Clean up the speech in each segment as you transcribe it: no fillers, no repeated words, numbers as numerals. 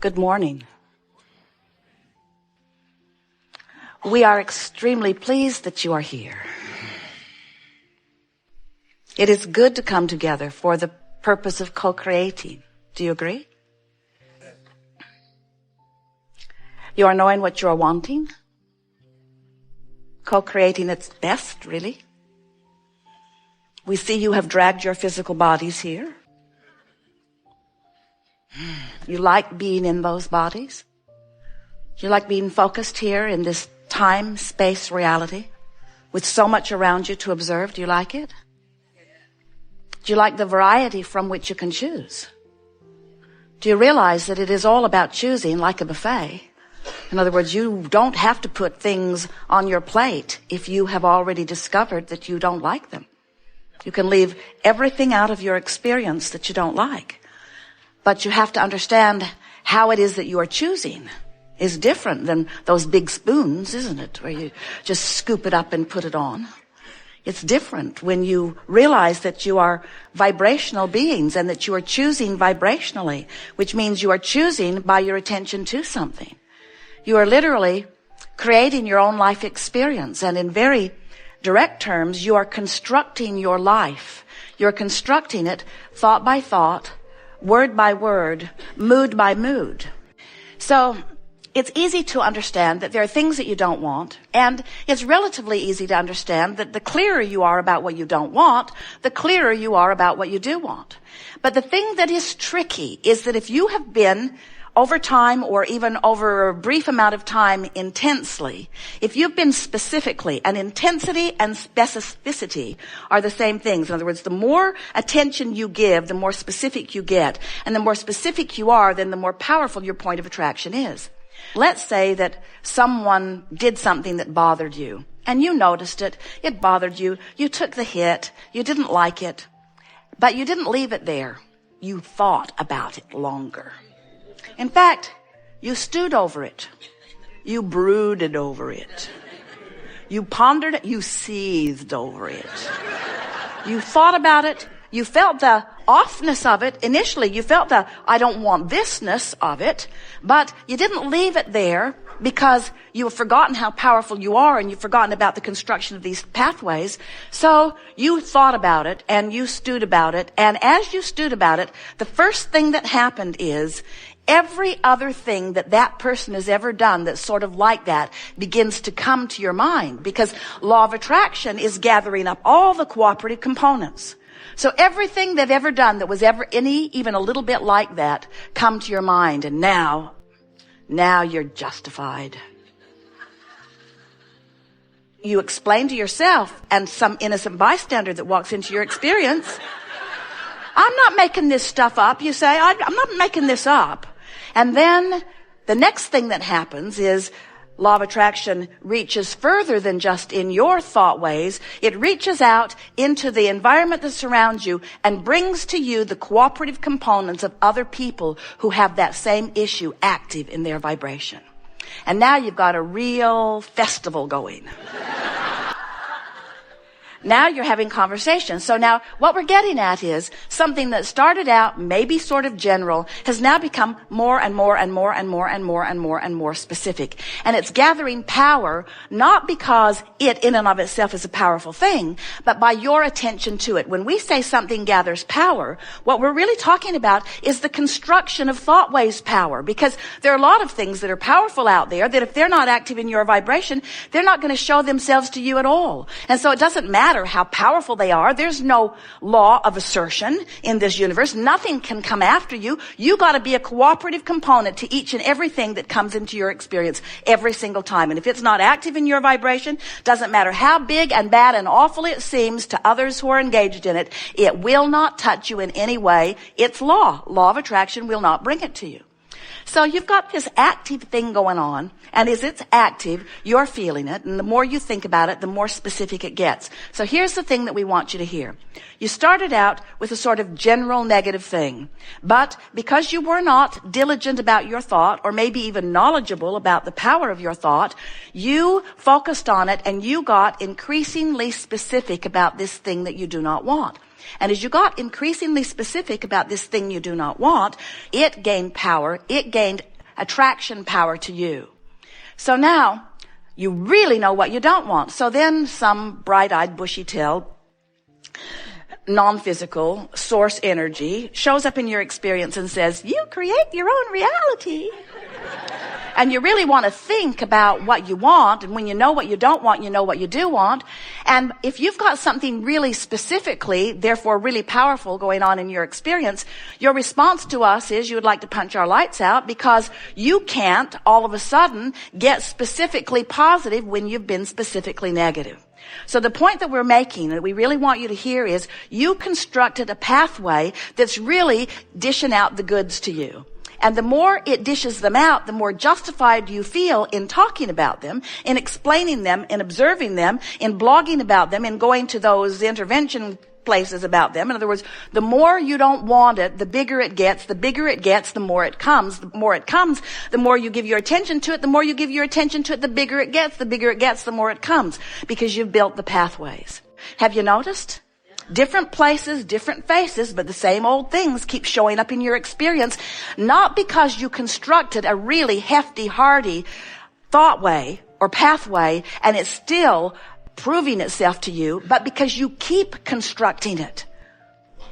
Good morning. We are extremely pleased that you are here. It is good to come together for the purpose of co-creating. Do you agree? You are knowing what you are wanting. Co-creating its best, really. We see you have dragged your physical bodies here. You like being in those bodies. You like being focused here in this time, space, reality with so much around you to observe. Do you like it? Do you like the variety from which you can choose? Do you realize that it is all about choosing like a buffet? In other words, you don't have to put things on your plate if you have already discovered that you don't like them. You can leave everything out of your experience that you don't like. But you have to understand how it is that you are choosing is different than those big spoons, isn't it? Where you just scoop it up and put it on. It's different when you realize that you are vibrational beings and that you are choosing vibrationally, which means you are choosing by your attention to something. You are literally creating your own life experience, and in very direct terms, you are constructing your life. You're constructing it thought by thought, word by word, mood by mood. So it's easy to understand that there are things that you don't want, and it's relatively easy to understand that the clearer you are about what you don't want, the clearer you are about what you do want. But the thing that is tricky is that if you have been over time or even over a brief amount of time intensely, if you've been specifically, and intensity and specificity are the same things. In other words, the more attention you give, the more specific you get. And the more specific you are, then the more powerful your point of attraction is. Let's say that someone did something that bothered you, and you noticed it. It bothered you. You took the hit. You didn't like it. But you didn't leave it there. You thought about it longer. In fact, you stewed over it. You brooded over it. You pondered it. You seethed over it. You thought about it. You felt the offness of it. Initially, you felt the I don't want thisness of it. But you didn't leave it there because you have forgotten how powerful you are and you've forgotten about the construction of these pathways. So you thought about it and you stewed about it. And as you stewed about it, the first thing that happened is every other thing that that person has ever done that's sort of like that begins to come to your mind, because law of attraction is gathering up all the cooperative components. So everything they've ever done that was ever even a little bit like that come to your mind, and now you're justified. You explain to yourself and some innocent bystander that walks into your experience, I'm not making this stuff up. You say, I'm not making this up. And then the next thing that happens is law of attraction reaches further than just in your thought ways. It reaches out into the environment that surrounds you and brings to you the cooperative components of other people who have that same issue active in their vibration. And now you've got a real festival going. Now you're having conversations. So now what we're getting at is something that started out maybe sort of general has now become more and more and more and more and more and more and more specific. And it's gathering power, not because it in and of itself is a powerful thing, but by your attention to it. When we say something gathers power, what we're really talking about is the construction of thought waves power, because there are a lot of things that are powerful out there that if they're not active in your vibration, they're not going to show themselves to you at all. And so it doesn't matter how powerful they are. There's no law of assertion in this universe. Nothing can come after you. You got to be a cooperative component to each and everything that comes into your experience every single time. And if it's not active in your vibration, doesn't matter how big and bad and awful it seems to others who are engaged in it, it will not touch you in any way. It's law. Law of attraction will not bring it to you. So you've got this active thing going on, and as it's active, you're feeling it, and the more you think about it, the more specific it gets. So here's the thing that we want you to hear. You started out with a sort of general negative thing, but because you were not diligent about your thought, or maybe even knowledgeable about the power of your thought, you focused on it, and you got increasingly specific about this thing that you do not want. And as you got increasingly specific about this thing you do not want, it gained power. It gained attraction power to you. So now you really know what you don't want. So then some bright-eyed, bushy-tailed, non-physical source energy shows up in your experience and says, you create your own reality. And you really want to think about what you want. And when you know what you don't want, you know what you do want. And if you've got something really specifically, therefore really powerful going on in your experience, your response to us is you would like to punch our lights out because you can't all of a sudden get specifically positive when you've been specifically negative. So the point that we're making, that we really want you to hear, is you constructed a pathway that's really dishing out the goods to you. And the more it dishes them out, the more justified you feel in talking about them, in explaining them, in observing them, in blogging about them, in going to those intervention places about them. In other words, the more you don't want it, the bigger it gets. The bigger it gets, the more it comes. The more it comes, the more you give your attention to it. The more you give your attention to it, the bigger it gets. The bigger it gets, the more it comes. Because you've built the pathways. Have you noticed? Different places, different faces, but the same old things keep showing up in your experience. Not because you constructed a really hefty, hardy thought way or pathway and it's still proving itself to you, but because you keep constructing it.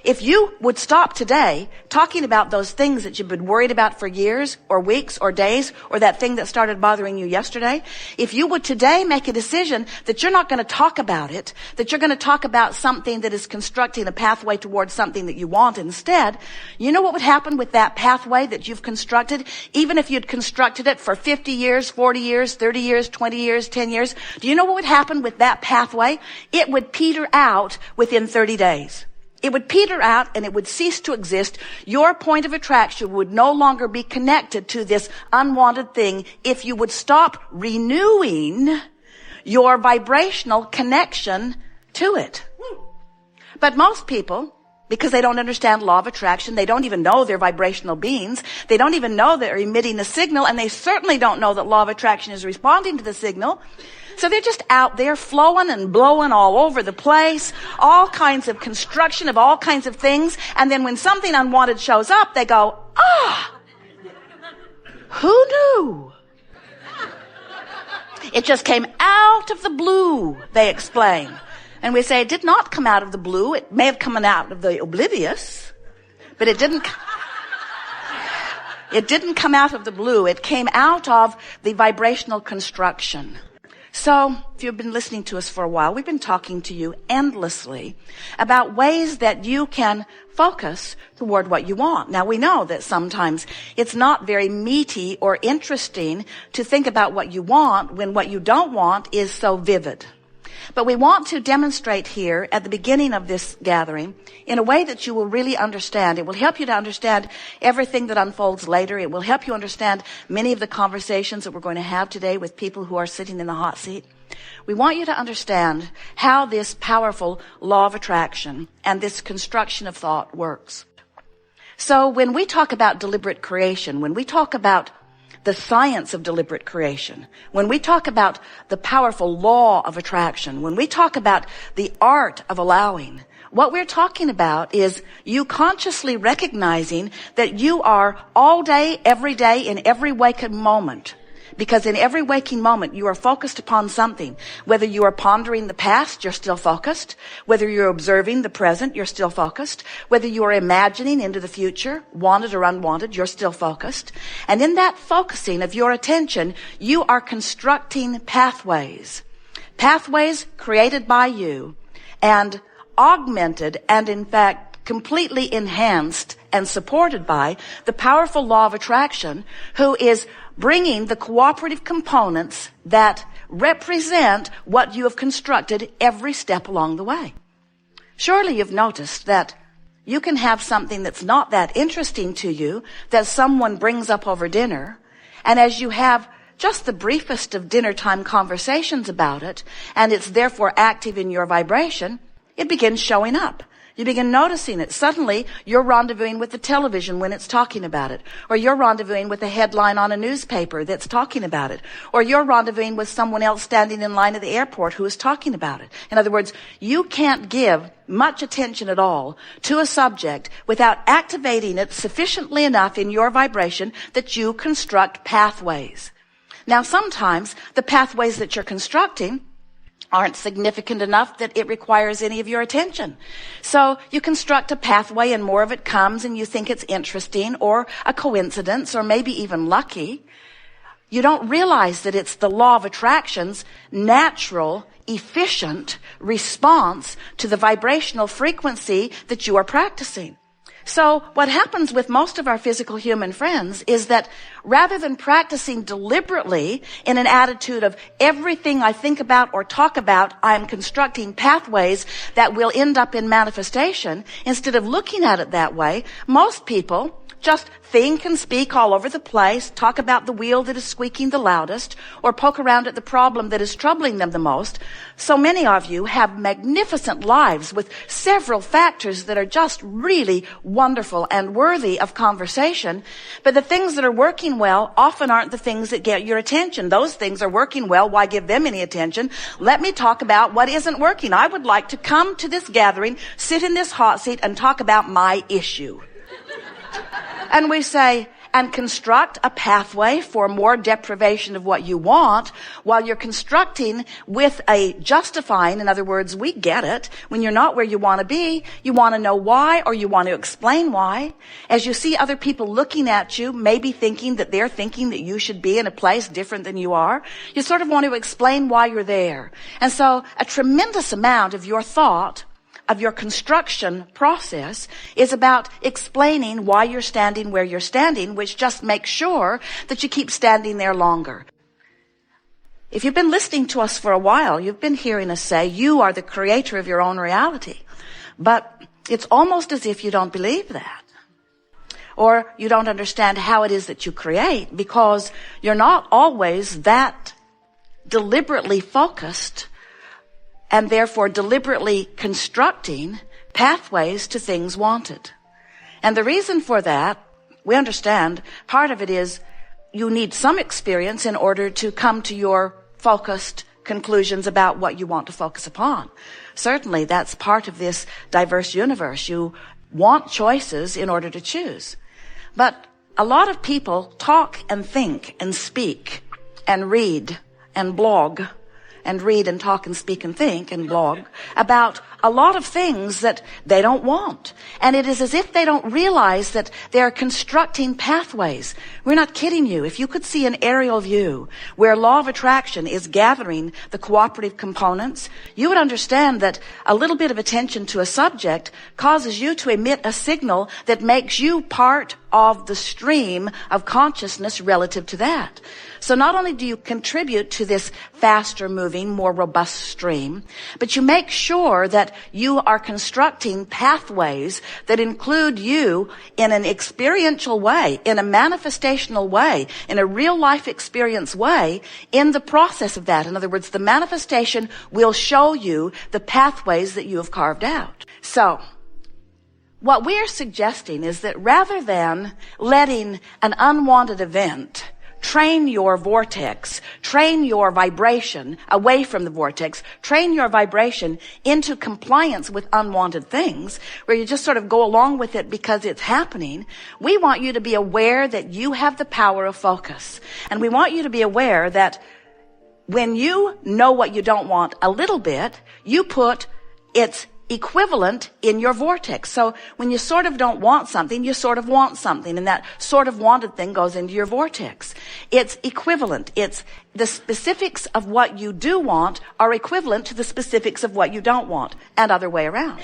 If you would stop today talking about those things that you've been worried about for years or weeks or days, or that thing that started bothering you yesterday, if you would today make a decision that you're not going to talk about it, that you're going to talk about something that is constructing a pathway towards something that you want instead, you know what would happen with that pathway that you've constructed? Even if you'd constructed it for 50 years, 40 years, 30 years, 20 years, 10 years, do you know what would happen with that pathway? It would peter out within 30 days. It would peter out and it would cease to exist. Your point of attraction would no longer be connected to this unwanted thing if you would stop renewing your vibrational connection to it. But most people, because they don't understand law of attraction, they don't even know they're vibrational beings, they don't even know they're emitting a signal, and they certainly don't know that law of attraction is responding to the signal. So they're just out there flowing and blowing all over the place, all kinds of construction of all kinds of things. And then when something unwanted shows up, they go, who knew? It just came out of the blue, they explain. And we say it did not come out of the blue. It may have come out of the oblivious, but it didn't come out of the blue. It came out of the vibrational construction. So, if you've been listening to us for a while, we've been talking to you endlessly about ways that you can focus toward what you want. Now, we know that sometimes it's not very meaty or interesting to think about what you want when what you don't want is so vivid. But we want to demonstrate here at the beginning of this gathering in a way that you will really understand. It will help you to understand everything that unfolds later. It will help you understand many of the conversations that we're going to have today with people who are sitting in the hot seat. We want you to understand how this powerful law of attraction and this construction of thought works. So when we talk about deliberate creation, when we talk about the science of deliberate creation, when we talk about the powerful law of attraction, when we talk about the art of allowing, what we're talking about is you consciously recognizing that you are all day, every day, in every waking moment. Because in every waking moment, you are focused upon something. Whether you are pondering the past, you're still focused. Whether you're observing the present, you're still focused. Whether you are imagining into the future, wanted or unwanted, you're still focused. And in that focusing of your attention, you are constructing pathways. Pathways created by you and augmented and, in fact, completely enhanced and supported by the powerful law of attraction, who is bringing the cooperative components that represent what you have constructed every step along the way. Surely you've noticed that you can have something that's not that interesting to you that someone brings up over dinner, and as you have just the briefest of dinner time conversations about it, and it's therefore active in your vibration, it begins showing up. You begin noticing it. Suddenly, you're rendezvousing with the television when it's talking about it. Or you're rendezvousing with a headline on a newspaper that's talking about it. Or you're rendezvousing with someone else standing in line at the airport who is talking about it. In other words, you can't give much attention at all to a subject without activating it sufficiently enough in your vibration that you construct pathways. Now, sometimes the pathways that you're constructing aren't significant enough that it requires any of your attention. So you construct a pathway and more of it comes and you think it's interesting or a coincidence or maybe even lucky. You don't realize that it's the law of attraction's natural, efficient response to the vibrational frequency that you are practicing. So what happens with most of our physical human friends is that rather than practicing deliberately in an attitude of everything I think about or talk about, I'm constructing pathways that will end up in manifestation, instead of looking at it that way, most people just think and speak all over the place, talk about the wheel that is squeaking the loudest, or poke around at the problem that is troubling them the most. So many of you have magnificent lives with several factors that are just really wonderful and worthy of conversation. But the things that are working well often aren't the things that get your attention. Those things are working well. Why give them any attention? Let me talk about what isn't working. I would like to come to this gathering, sit in this hot seat, and talk about my issue. And we say, and construct a pathway for more deprivation of what you want, while you're constructing with a justifying. In other words, we get it. When you're not where you want to be, you want to know why, or you want to explain why. As you see other people looking at you, maybe thinking that they're thinking that you should be in a place different than you are, you sort of want to explain why you're there. And so a tremendous amount of your thought, of your construction process, is about explaining why you're standing where you're standing, which just makes sure that you keep standing there longer. If you've been listening to us for a while, you've been hearing us say you are the creator of your own reality. But it's almost as if you don't believe that, or you don't understand how it is that you create, because you're not always that deliberately focused and therefore deliberately constructing pathways to things wanted. And the reason for that, we understand, part of it is you need some experience in order to come to your focused conclusions about what you want to focus upon. Certainly, that's part of this diverse universe. You want choices in order to choose. But a lot of people talk and think and speak and read and blog and read and talk and speak and think and blog about a lot of things that they don't want. And it is as if they don't realize that they're constructing pathways. We're not kidding you. If you could see an aerial view where law of attraction is gathering the cooperative components, you would understand that a little bit of attention to a subject causes you to emit a signal that makes you part of the stream of consciousness relative to that. So not only do you contribute to this faster moving, more robust stream, but you make sure that you are constructing pathways that include you in an experiential way, in a manifestational way, in a real life experience way in the process of that. In other words, the manifestation will show you the pathways that you have carved out. So what we're suggesting is that rather than letting an unwanted event train your vortex, train your vibration away from the vortex, train your vibration into compliance with unwanted things, where you just sort of go along with it because it's happening, we want you to be aware that you have the power of focus. And we want you to be aware that when you know what you don't want a little bit, you put its equivalent in your vortex. So when you sort of don't want something, you sort of want something, and that sort of wanted thing goes into your vortex. It's equivalent. It's the specifics of what you do want are equivalent to the specifics of what you don't want, and other way around.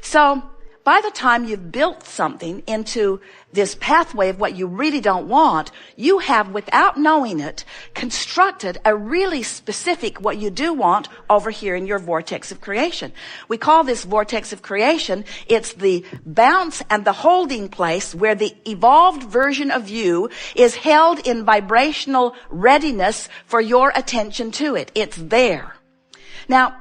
So by the time you've built something into this pathway of what you really don't want, you have, without knowing it, constructed a really specific what you do want over here in your vortex of creation. We call this vortex of creation, it's the bounce and the holding place where the evolved version of you is held in vibrational readiness for your attention to it. It's there. Now,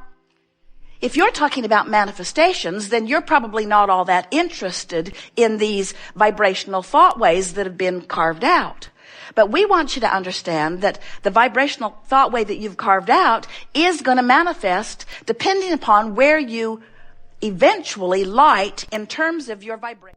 if you're talking about manifestations, then you're probably not all that interested in these vibrational thought ways that have been carved out. But we want you to understand that the vibrational thought way that you've carved out is going to manifest depending upon where you eventually light in terms of your vibration.